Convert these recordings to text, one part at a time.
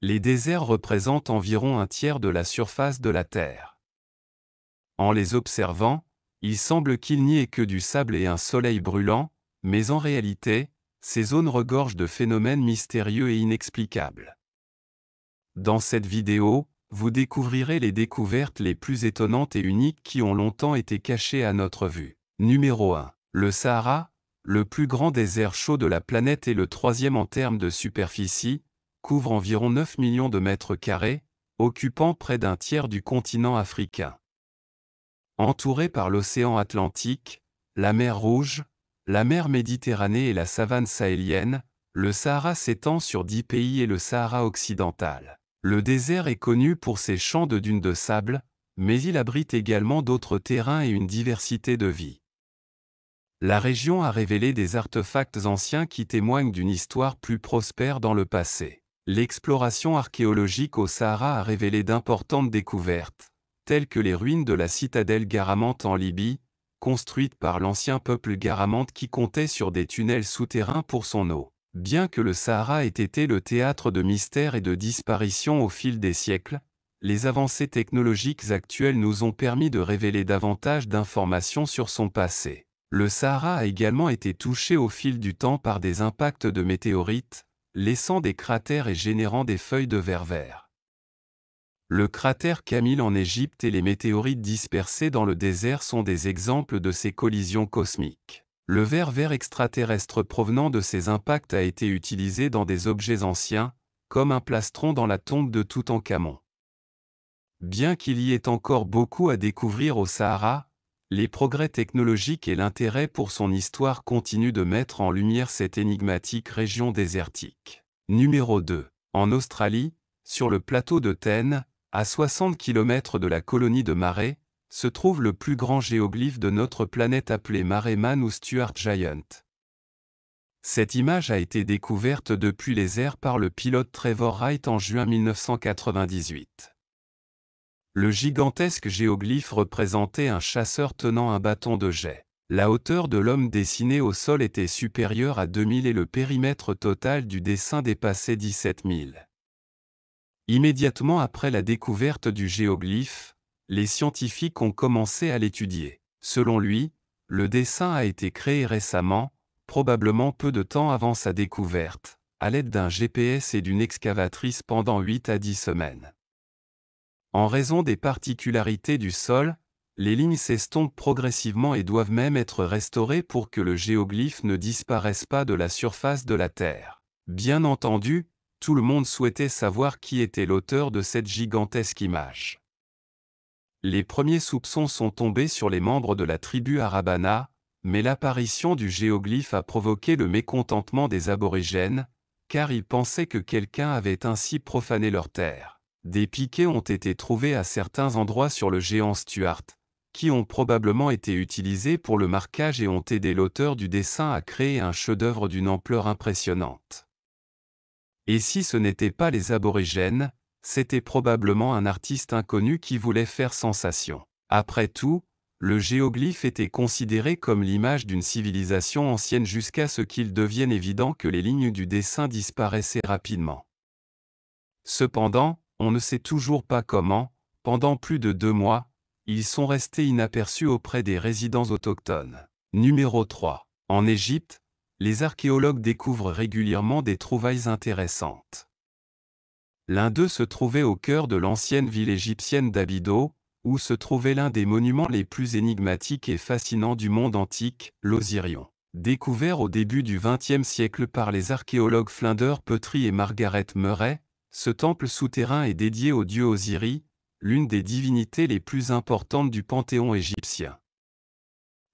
Les déserts représentent environ un tiers de la surface de la Terre. En les observant, il semble qu'il n'y ait que du sable et un soleil brûlant, mais en réalité, ces zones regorgent de phénomènes mystérieux et inexplicables. Dans cette vidéo, vous découvrirez les découvertes les plus étonnantes et uniques qui ont longtemps été cachées à notre vue. Numéro 1. Le Sahara, le plus grand désert chaud de la planète et le troisième en termes de superficie, couvre environ 9 millions de mètres carrés, occupant près d'un tiers du continent africain. Entouré par l'océan Atlantique, la mer Rouge, la mer Méditerranée et la savane sahélienne, le Sahara s'étend sur 10 pays et le Sahara occidental. Le désert est connu pour ses champs de dunes de sable, mais il abrite également d'autres terrains et une diversité de vie. La région a révélé des artefacts anciens qui témoignent d'une histoire plus prospère dans le passé. L'exploration archéologique au Sahara a révélé d'importantes découvertes, telles que les ruines de la citadelle Garamante en Libye, construite par l'ancien peuple Garamante qui comptait sur des tunnels souterrains pour son eau. Bien que le Sahara ait été le théâtre de mystères et de disparitions au fil des siècles, les avancées technologiques actuelles nous ont permis de révéler davantage d'informations sur son passé. Le Sahara a également été touché au fil du temps par des impacts de météorites, laissant des cratères et générant des feuilles de verre vert. Le cratère Camille en Égypte et les météorites dispersées dans le désert sont des exemples de ces collisions cosmiques. Le verre vert extraterrestre provenant de ces impacts a été utilisé dans des objets anciens, comme un plastron dans la tombe de Toutankhamon. Bien qu'il y ait encore beaucoup à découvrir au Sahara, les progrès technologiques et l'intérêt pour son histoire continuent de mettre en lumière cette énigmatique région désertique. Numéro 2. En Australie, sur le plateau de Taine, à 60 km de la colonie de Mare, se trouve le plus grand géoglyphe de notre planète appelé Mare Man ou Stuart Giant. Cette image a été découverte depuis les airs par le pilote Trevor Wright en juin 1998. Le gigantesque géoglyphe représentait un chasseur tenant un bâton de jet. La hauteur de l'homme dessiné au sol était supérieure à 2000 et le périmètre total du dessin dépassait 17 000. Immédiatement après la découverte du géoglyphe, les scientifiques ont commencé à l'étudier. Selon lui, le dessin a été créé récemment, probablement peu de temps avant sa découverte, à l'aide d'un GPS et d'une excavatrice pendant 8 à 10 semaines. En raison des particularités du sol, les lignes s'estompent progressivement et doivent même être restaurées pour que le géoglyphe ne disparaisse pas de la surface de la Terre. Bien entendu, tout le monde souhaitait savoir qui était l'auteur de cette gigantesque image. Les premiers soupçons sont tombés sur les membres de la tribu Arabana, mais l'apparition du géoglyphe a provoqué le mécontentement des aborigènes, car ils pensaient que quelqu'un avait ainsi profané leur terre. Des piquets ont été trouvés à certains endroits sur le géant Stuart, qui ont probablement été utilisés pour le marquage et ont aidé l'auteur du dessin à créer un chef-d'œuvre d'une ampleur impressionnante. Et si ce n'était pas les aborigènes, c'était probablement un artiste inconnu qui voulait faire sensation. Après tout, le géoglyphe était considéré comme l'image d'une civilisation ancienne jusqu'à ce qu'il devienne évident que les lignes du dessin disparaissaient rapidement. Cependant, on ne sait toujours pas comment, pendant plus de 2 mois, ils sont restés inaperçus auprès des résidents autochtones. Numéro 3. En Égypte, les archéologues découvrent régulièrement des trouvailles intéressantes. L'un d'eux se trouvait au cœur de l'ancienne ville égyptienne d'Abydos, où se trouvait l'un des monuments les plus énigmatiques et fascinants du monde antique, l'Osirion. Découvert au début du XXe siècle par les archéologues Flinders Petrie et Margaret Murray, ce temple souterrain est dédié au dieu Osiris, l'une des divinités les plus importantes du panthéon égyptien.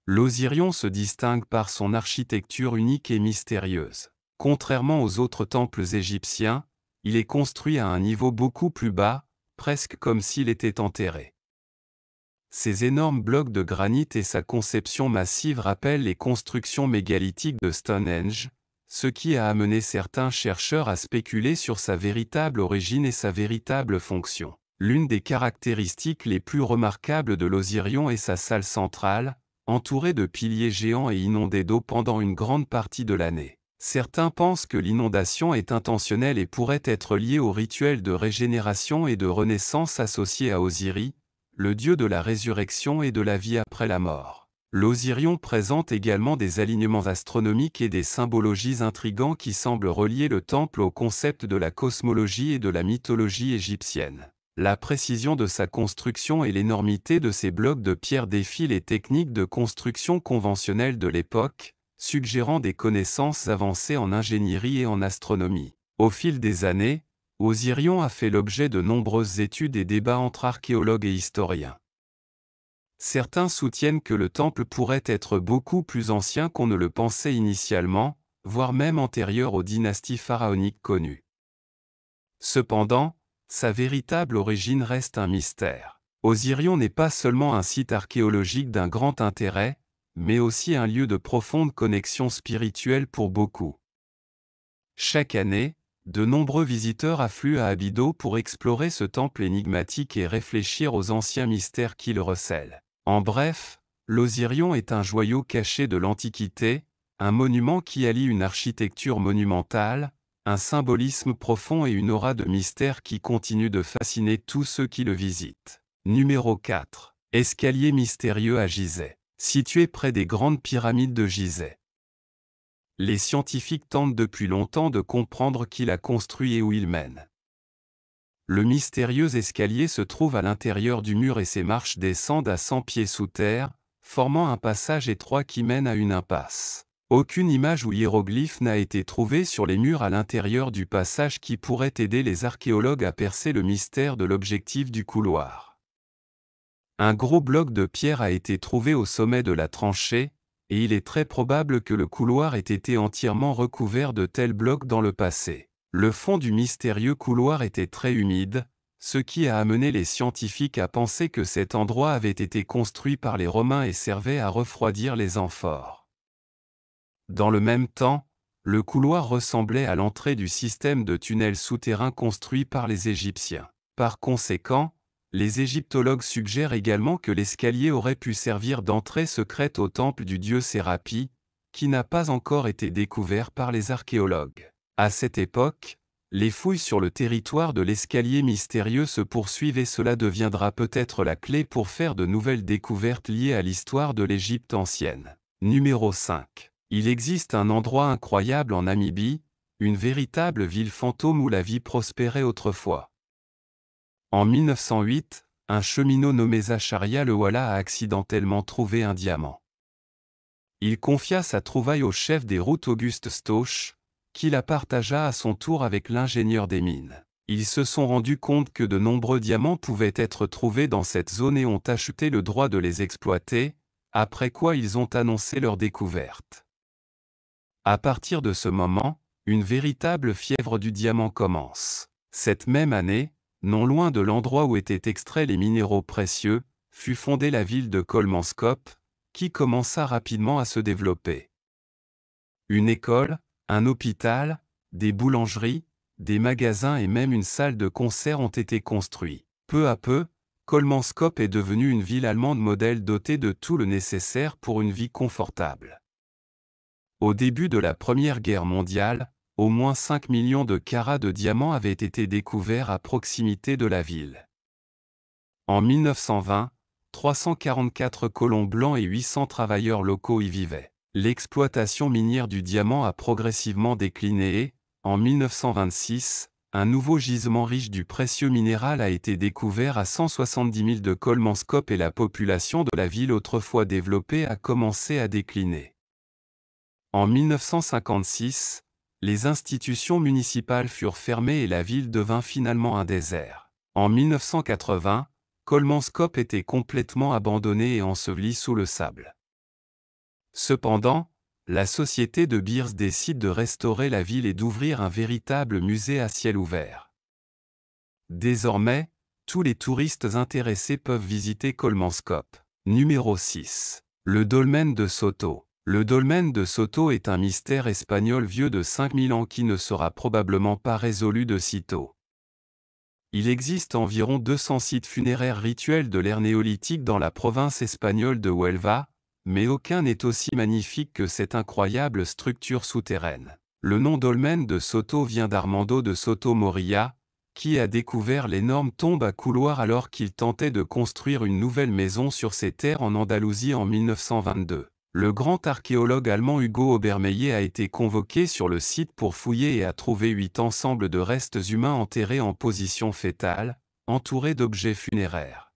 L'Osirion se distingue par son architecture unique et mystérieuse. Contrairement aux autres temples égyptiens, il est construit à un niveau beaucoup plus bas, presque comme s'il était enterré. Ces énormes blocs de granit et sa conception massive rappellent les constructions mégalithiques de Stonehenge, ce qui a amené certains chercheurs à spéculer sur sa véritable origine et sa véritable fonction. L'une des caractéristiques les plus remarquables de l'Osirion est sa salle centrale, entourée de piliers géants et inondée d'eau pendant une grande partie de l'année. Certains pensent que l'inondation est intentionnelle et pourrait être liée au rituel de régénération et de renaissance associé à Osiris, le dieu de la résurrection et de la vie après la mort. L'Osirion présente également des alignements astronomiques et des symbologies intrigants qui semblent relier le temple au concept de la cosmologie et de la mythologie égyptienne. La précision de sa construction et l'énormité de ses blocs de pierre défient les techniques de construction conventionnelles de l'époque, suggérant des connaissances avancées en ingénierie et en astronomie. Au fil des années, Osirion a fait l'objet de nombreuses études et débats entre archéologues et historiens. Certains soutiennent que le temple pourrait être beaucoup plus ancien qu'on ne le pensait initialement, voire même antérieur aux dynasties pharaoniques connues. Cependant, sa véritable origine reste un mystère. Osirion n'est pas seulement un site archéologique d'un grand intérêt, mais aussi un lieu de profonde connexion spirituelle pour beaucoup. Chaque année, de nombreux visiteurs affluent à Abydos pour explorer ce temple énigmatique et réfléchir aux anciens mystères qui le recèlent. En bref, l'Osirion est un joyau caché de l'Antiquité, un monument qui allie une architecture monumentale, un symbolisme profond et une aura de mystère qui continue de fasciner tous ceux qui le visitent. Numéro 4. Escalier mystérieux à Gizeh. Situé près des grandes pyramides de Gizeh. Les scientifiques tentent depuis longtemps de comprendre qui l'a construit et où il mène. Le mystérieux escalier se trouve à l'intérieur du mur et ses marches descendent à 100 pieds sous terre, formant un passage étroit qui mène à une impasse. Aucune image ou hiéroglyphe n'a été trouvée sur les murs à l'intérieur du passage qui pourrait aider les archéologues à percer le mystère de l'objectif du couloir. Un gros bloc de pierre a été trouvé au sommet de la tranchée, et il est très probable que le couloir ait été entièrement recouvert de tels blocs dans le passé. Le fond du mystérieux couloir était très humide, ce qui a amené les scientifiques à penser que cet endroit avait été construit par les Romains et servait à refroidir les amphores. Dans le même temps, le couloir ressemblait à l'entrée du système de tunnels souterrains construit par les Égyptiens. Par conséquent, les égyptologues suggèrent également que l'escalier aurait pu servir d'entrée secrète au temple du dieu Sérapi, qui n'a pas encore été découvert par les archéologues. À cette époque, les fouilles sur le territoire de l'escalier mystérieux se poursuivent et cela deviendra peut-être la clé pour faire de nouvelles découvertes liées à l'histoire de l'Égypte ancienne. Numéro 5. Il existe un endroit incroyable en Namibie, une véritable ville fantôme où la vie prospérait autrefois. En 1908, un cheminot nommé Zacharia Lewala a accidentellement trouvé un diamant. Il confia sa trouvaille au chef des routes Auguste Stoch, qui la partagea à son tour avec l'ingénieur des mines. Ils se sont rendus compte que de nombreux diamants pouvaient être trouvés dans cette zone et ont acheté le droit de les exploiter, après quoi ils ont annoncé leur découverte. À partir de ce moment, une véritable fièvre du diamant commence. Cette même année, non loin de l'endroit où étaient extraits les minéraux précieux, fut fondée la ville de Kolmanskop, qui commença rapidement à se développer. Une école, un hôpital, des boulangeries, des magasins et même une salle de concert ont été construits. Peu à peu, Kolmanskop est devenue une ville allemande modèle dotée de tout le nécessaire pour une vie confortable. Au début de la Première Guerre mondiale, au moins 5 millions de carats de diamants avaient été découverts à proximité de la ville. En 1920, 344 colons blancs et 800 travailleurs locaux y vivaient. L'exploitation minière du diamant a progressivement décliné et, en 1926, un nouveau gisement riche du précieux minéral a été découvert à 170 000 de Kolmanskop et la population de la ville autrefois développée a commencé à décliner. En 1956, les institutions municipales furent fermées et la ville devint finalement un désert. En 1980, Kolmanskop était complètement abandonné et enseveli sous le sable. Cependant, la société de Beers décide de restaurer la ville et d'ouvrir un véritable musée à ciel ouvert. Désormais, tous les touristes intéressés peuvent visiter Kolmanskop. Numéro 6. Le dolmen de Soto. Le dolmen de Soto est un mystère espagnol vieux de 5000 ans qui ne sera probablement pas résolu de sitôt. Il existe environ 200 sites funéraires rituels de l'ère néolithique dans la province espagnole de Huelva, mais aucun n'est aussi magnifique que cette incroyable structure souterraine. Le nom dolmen de Soto vient d'Armando de Soto Moria, qui a découvert l'énorme tombe à couloir alors qu'il tentait de construire une nouvelle maison sur ses terres en Andalousie en 1922. Le grand archéologue allemand Hugo Obermeyer a été convoqué sur le site pour fouiller et a trouvé 8 ensembles de restes humains enterrés en position fétale, entourés d'objets funéraires.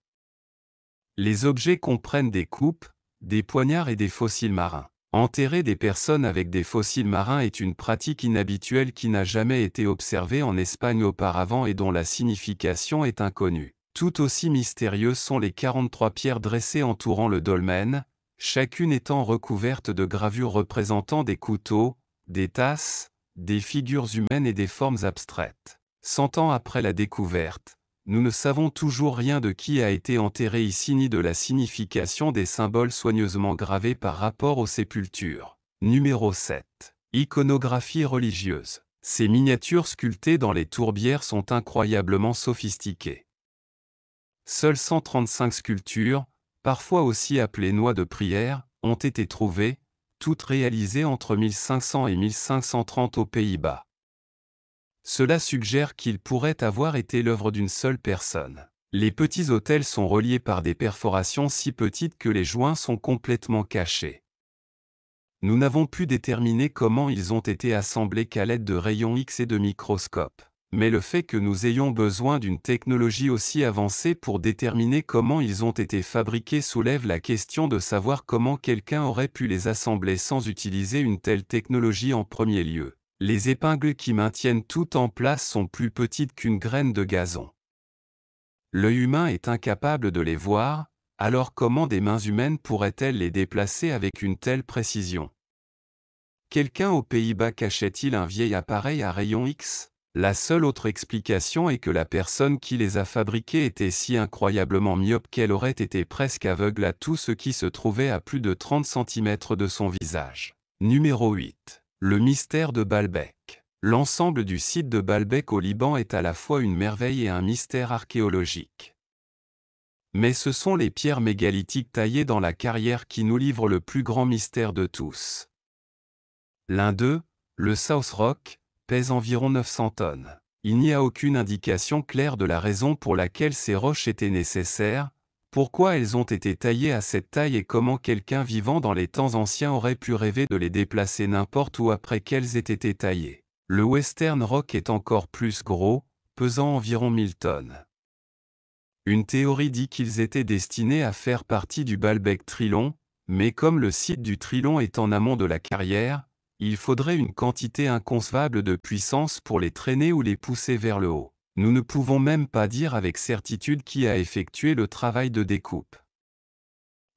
Les objets comprennent des coupes, des poignards et des fossiles marins. Enterrer des personnes avec des fossiles marins est une pratique inhabituelle qui n'a jamais été observée en Espagne auparavant et dont la signification est inconnue. Tout aussi mystérieuses sont les 43 pierres dressées entourant le dolmen, chacune étant recouverte de gravures représentant des couteaux, des tasses, des figures humaines et des formes abstraites. 100 ans après la découverte, nous ne savons toujours rien de qui a été enterré ici ni de la signification des symboles soigneusement gravés par rapport aux sépultures. Numéro 7. Iconographie religieuse. Ces miniatures sculptées dans les tourbières sont incroyablement sophistiquées. Seules 135 sculptures, parfois aussi appelées noix de prière, ont été trouvées, toutes réalisées entre 1500 et 1530 aux Pays-Bas. Cela suggère qu'il pourrait avoir été l'œuvre d'une seule personne. Les petits autels sont reliés par des perforations si petites que les joints sont complètement cachés. Nous n'avons pu déterminer comment ils ont été assemblés qu'à l'aide de rayons X et de microscopes. Mais le fait que nous ayons besoin d'une technologie aussi avancée pour déterminer comment ils ont été fabriqués soulève la question de savoir comment quelqu'un aurait pu les assembler sans utiliser une telle technologie en premier lieu. Les épingles qui maintiennent tout en place sont plus petites qu'une graine de gazon. L'œil humain est incapable de les voir, alors comment des mains humaines pourraient-elles les déplacer avec une telle précision? Quelqu'un aux Pays-Bas cachait-il un vieil appareil à rayons X? La seule autre explication est que la personne qui les a fabriqués était si incroyablement myope qu'elle aurait été presque aveugle à tout ce qui se trouvait à plus de 30 cm de son visage. Numéro 8. Le mystère de Baalbek. L'ensemble du site de Baalbek au Liban est à la fois une merveille et un mystère archéologique. Mais ce sont les pierres mégalithiques taillées dans la carrière qui nous livrent le plus grand mystère de tous. L'un d'eux, le South Rock, pèse environ 900 tonnes. Il n'y a aucune indication claire de la raison pour laquelle ces roches étaient nécessaires, pourquoi elles ont été taillées à cette taille et comment quelqu'un vivant dans les temps anciens aurait pu rêver de les déplacer n'importe où après qu'elles aient été taillées. Le Western Rock est encore plus gros, pesant environ 1000 tonnes. Une théorie dit qu'ils étaient destinés à faire partie du Baalbek Trilon, mais comme le site du Trilon est en amont de la carrière, il faudrait une quantité inconcevable de puissance pour les traîner ou les pousser vers le haut. Nous ne pouvons même pas dire avec certitude qui a effectué le travail de découpe.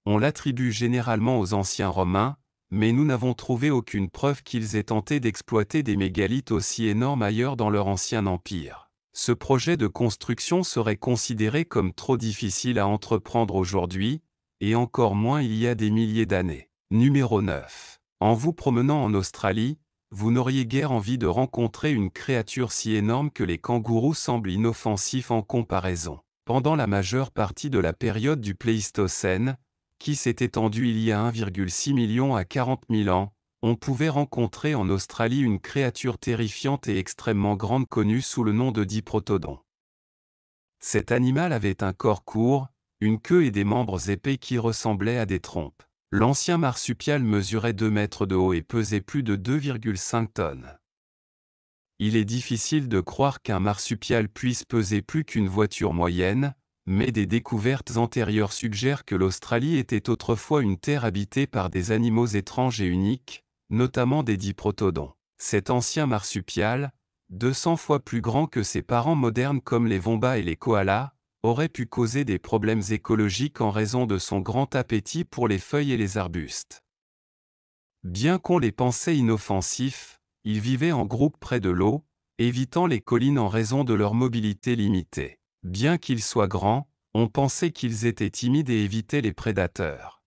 On l'attribue généralement aux anciens Romains, mais nous n'avons trouvé aucune preuve qu'ils aient tenté d'exploiter des mégalithes aussi énormes ailleurs dans leur ancien empire. Ce projet de construction serait considéré comme trop difficile à entreprendre aujourd'hui, et encore moins il y a des milliers d'années. Numéro 9. En vous promenant en Australie, vous n'auriez guère envie de rencontrer une créature si énorme que les kangourous semblent inoffensifs en comparaison. Pendant la majeure partie de la période du Pléistocène, qui s'est étendue il y a 1,6 million à 40 000 ans, on pouvait rencontrer en Australie une créature terrifiante et extrêmement grande connue sous le nom de diprotodon. Cet animal avait un corps court, une queue et des membres épais qui ressemblaient à des trompes. L'ancien marsupial mesurait 2 mètres de haut et pesait plus de 2,5 tonnes. Il est difficile de croire qu'un marsupial puisse peser plus qu'une voiture moyenne, mais des découvertes antérieures suggèrent que l'Australie était autrefois une terre habitée par des animaux étranges et uniques, notamment des diprotodons. Cet ancien marsupial, 200 fois plus grand que ses parents modernes comme les wombats et les koalas, aurait pu causer des problèmes écologiques en raison de son grand appétit pour les feuilles et les arbustes. Bien qu'on les pensait inoffensifs, ils vivaient en groupe près de l'eau, évitant les collines en raison de leur mobilité limitée. Bien qu'ils soient grands, on pensait qu'ils étaient timides et évitaient les prédateurs.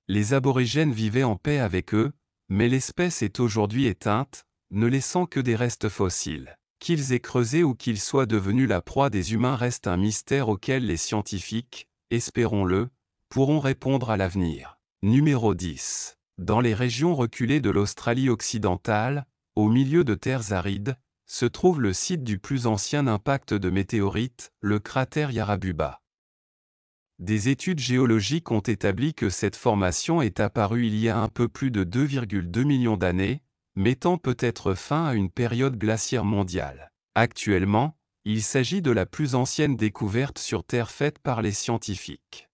Les aborigènes vivaient en paix avec eux, mais l'espèce est aujourd'hui éteinte, ne laissant que des restes fossiles. Qu'ils aient creusé ou qu'ils soient devenus la proie des humains reste un mystère auquel les scientifiques, espérons-le, pourront répondre à l'avenir. Numéro 10. Dans les régions reculées de l'Australie occidentale, Au milieu de terres arides, se trouve le site du plus ancien impact de météorites, le cratère Yarabuba. Des études géologiques ont établi que cette formation est apparue il y a un peu plus de 2,2 millions d'années, mettant peut-être fin à une période glaciaire mondiale. Actuellement, il s'agit de la plus ancienne découverte sur Terre faite par les scientifiques.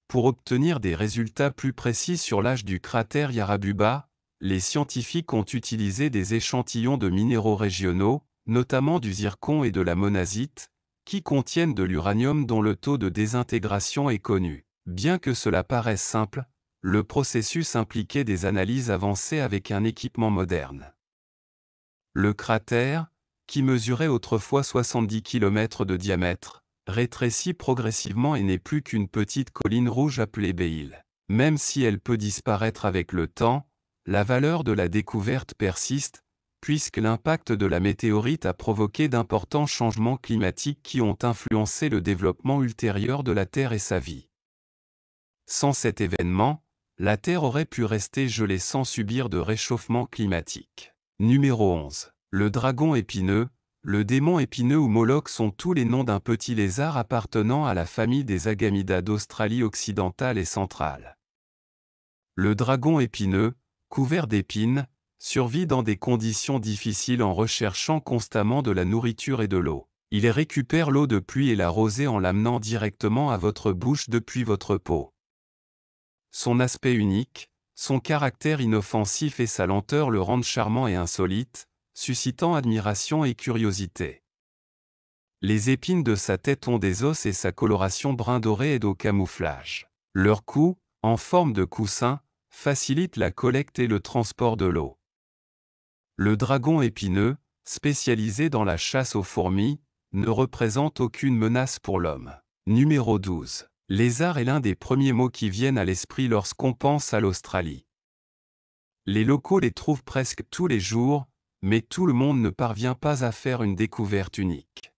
Pour obtenir des résultats plus précis sur l'âge du cratère Yarabuba, les scientifiques ont utilisé des échantillons de minéraux régionaux, notamment du zircon et de la monazite, qui contiennent de l'uranium dont le taux de désintégration est connu. Bien que cela paraisse simple, le processus impliquait des analyses avancées avec un équipement moderne. Le cratère, qui mesurait autrefois 70 km de diamètre, rétrécit progressivement et n'est plus qu'une petite colline rouge appelée Beil. Même si elle peut disparaître avec le temps, la valeur de la découverte persiste, puisque l'impact de la météorite a provoqué d'importants changements climatiques qui ont influencé le développement ultérieur de la Terre et sa vie. Sans cet événement, la Terre aurait pu rester gelée sans subir de réchauffement climatique. Numéro 11. Le dragon épineux. Le démon épineux ou Moloch sont tous les noms d'un petit lézard appartenant à la famille des Agamidas d'Australie occidentale et centrale. Le dragon épineux, couvert d'épines, survit dans des conditions difficiles en recherchant constamment de la nourriture et de l'eau. Il récupère l'eau de pluie et la rosée en l'amenant directement à votre bouche depuis votre peau. Son aspect unique, son caractère inoffensif et sa lenteur le rendent charmant et insolite, suscitant admiration et curiosité. Les épines de sa tête ont des os et sa coloration brun doré aide au camouflage. Leur cou, en forme de coussin, facilite la collecte et le transport de l'eau. Le dragon épineux, spécialisé dans la chasse aux fourmis, ne représente aucune menace pour l'homme. Numéro 12. Lézard est l'un des premiers mots qui viennent à l'esprit lorsqu'on pense à l'Australie. Les locaux les trouvent presque tous les jours, mais tout le monde ne parvient pas à faire une découverte unique.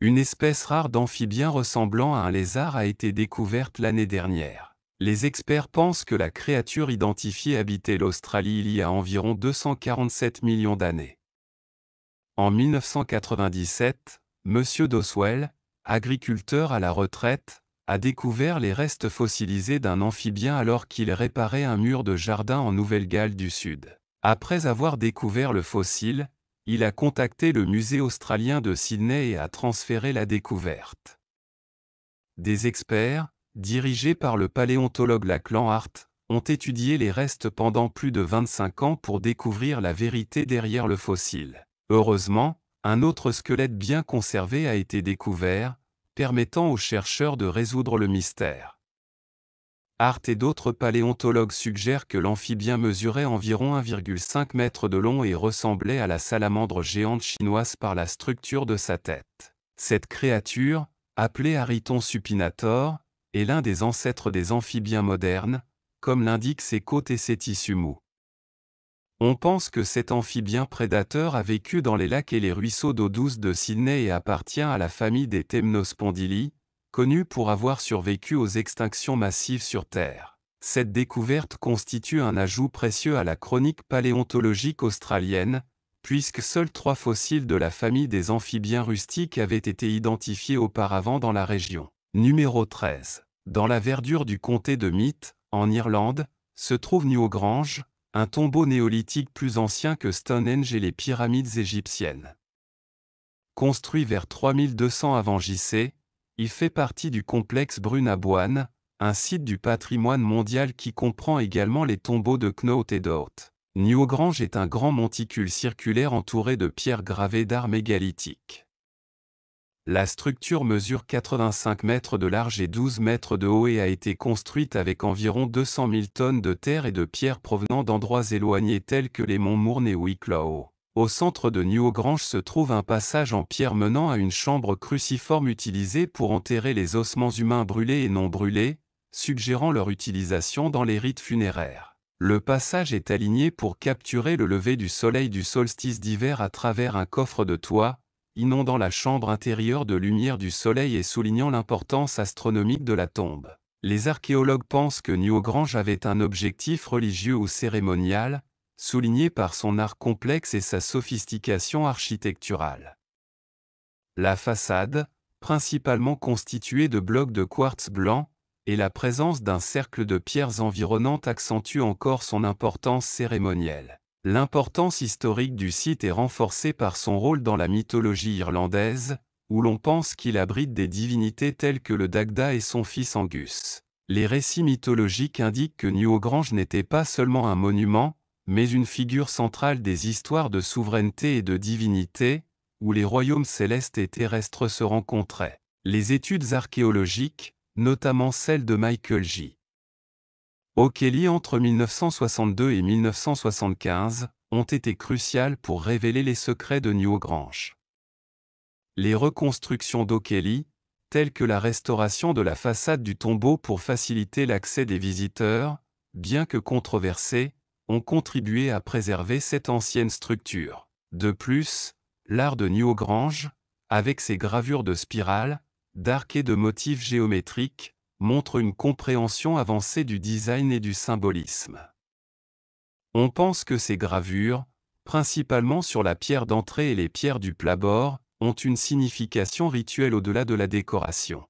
Une espèce rare d'amphibien ressemblant à un lézard a été découverte l'année dernière. Les experts pensent que la créature identifiée habitait l'Australie il y a environ 247 millions d'années. En 1997, M. Doswell, agriculteur à la retraite, a découvert les restes fossilisés d'un amphibien alors qu'il réparait un mur de jardin en Nouvelle-Galles du Sud. Après avoir découvert le fossile, il a contacté le musée australien de Sydney et a transféré la découverte. Des experts, dirigés par le paléontologue Lachlan Hart, ont étudié les restes pendant plus de 25 ans pour découvrir la vérité derrière le fossile. Heureusement, un autre squelette bien conservé a été découvert, permettant aux chercheurs de résoudre le mystère. Hart et d'autres paléontologues suggèrent que l'amphibien mesurait environ 1,5 m de long et ressemblait à la salamandre géante chinoise par la structure de sa tête. Cette créature, appelée Ariton supinator, est l'un des ancêtres des amphibiens modernes, comme l'indiquent ses côtes et ses tissus mous. On pense que cet amphibien prédateur a vécu dans les lacs et les ruisseaux d'eau douce de Sydney et appartient à la famille des Temnospondyli, connue pour avoir survécu aux extinctions massives sur Terre. Cette découverte constitue un ajout précieux à la chronique paléontologique australienne, puisque seuls 3 fossiles de la famille des amphibiens rustiques avaient été identifiés auparavant dans la région. Numéro 13. Dans la verdure du comté de Meath, en Irlande, se trouve Newgrange, un tombeau néolithique plus ancien que Stonehenge et les pyramides égyptiennes. Construit vers 3200 avant JC, il fait partie du complexe Brunabouan, un site du patrimoine mondial qui comprend également les tombeaux de Knowth et d'Oth. Newgrange est un grand monticule circulaire entouré de pierres gravées d'art mégalithique. La structure mesure 85 mètres de large et 12 mètres de haut et a été construite avec environ 200 000 tonnes de terre et de pierres provenant d'endroits éloignés tels que les monts Mourne et Wicklow. Au centre de Newgrange se trouve un passage en pierre menant à une chambre cruciforme utilisée pour enterrer les ossements humains brûlés et non brûlés, suggérant leur utilisation dans les rites funéraires. Le passage est aligné pour capturer le lever du soleil du solstice d'hiver à travers un coffre de toit, inondant la chambre intérieure de lumière du soleil et soulignant l'importance astronomique de la tombe. Les archéologues pensent que Newgrange avait un objectif religieux ou cérémonial, souligné par son art complexe et sa sophistication architecturale. La façade, principalement constituée de blocs de quartz blanc, et la présence d'un cercle de pierres environnantes accentue encore son importance cérémonielle. L'importance historique du site est renforcée par son rôle dans la mythologie irlandaise, où l'on pense qu'il abrite des divinités telles que le Dagda et son fils Angus. Les récits mythologiques indiquent que Newgrange n'était pas seulement un monument, mais une figure centrale des histoires de souveraineté et de divinité, où les royaumes célestes et terrestres se rencontraient. Les études archéologiques, notamment celles de Michael J. O'Kelly entre 1962 et 1975, ont été cruciales pour révéler les secrets de Newgrange. Les reconstructions d'O'Kelly, telles que la restauration de la façade du tombeau pour faciliter l'accès des visiteurs, bien que controversées, ont contribué à préserver cette ancienne structure. De plus, l'art de Newgrange, avec ses gravures de spirales, d'arcs et de motifs géométriques, montre une compréhension avancée du design et du symbolisme. On pense que ces gravures, principalement sur la pierre d'entrée et les pierres du plat-bord, ont une signification rituelle au-delà de la décoration.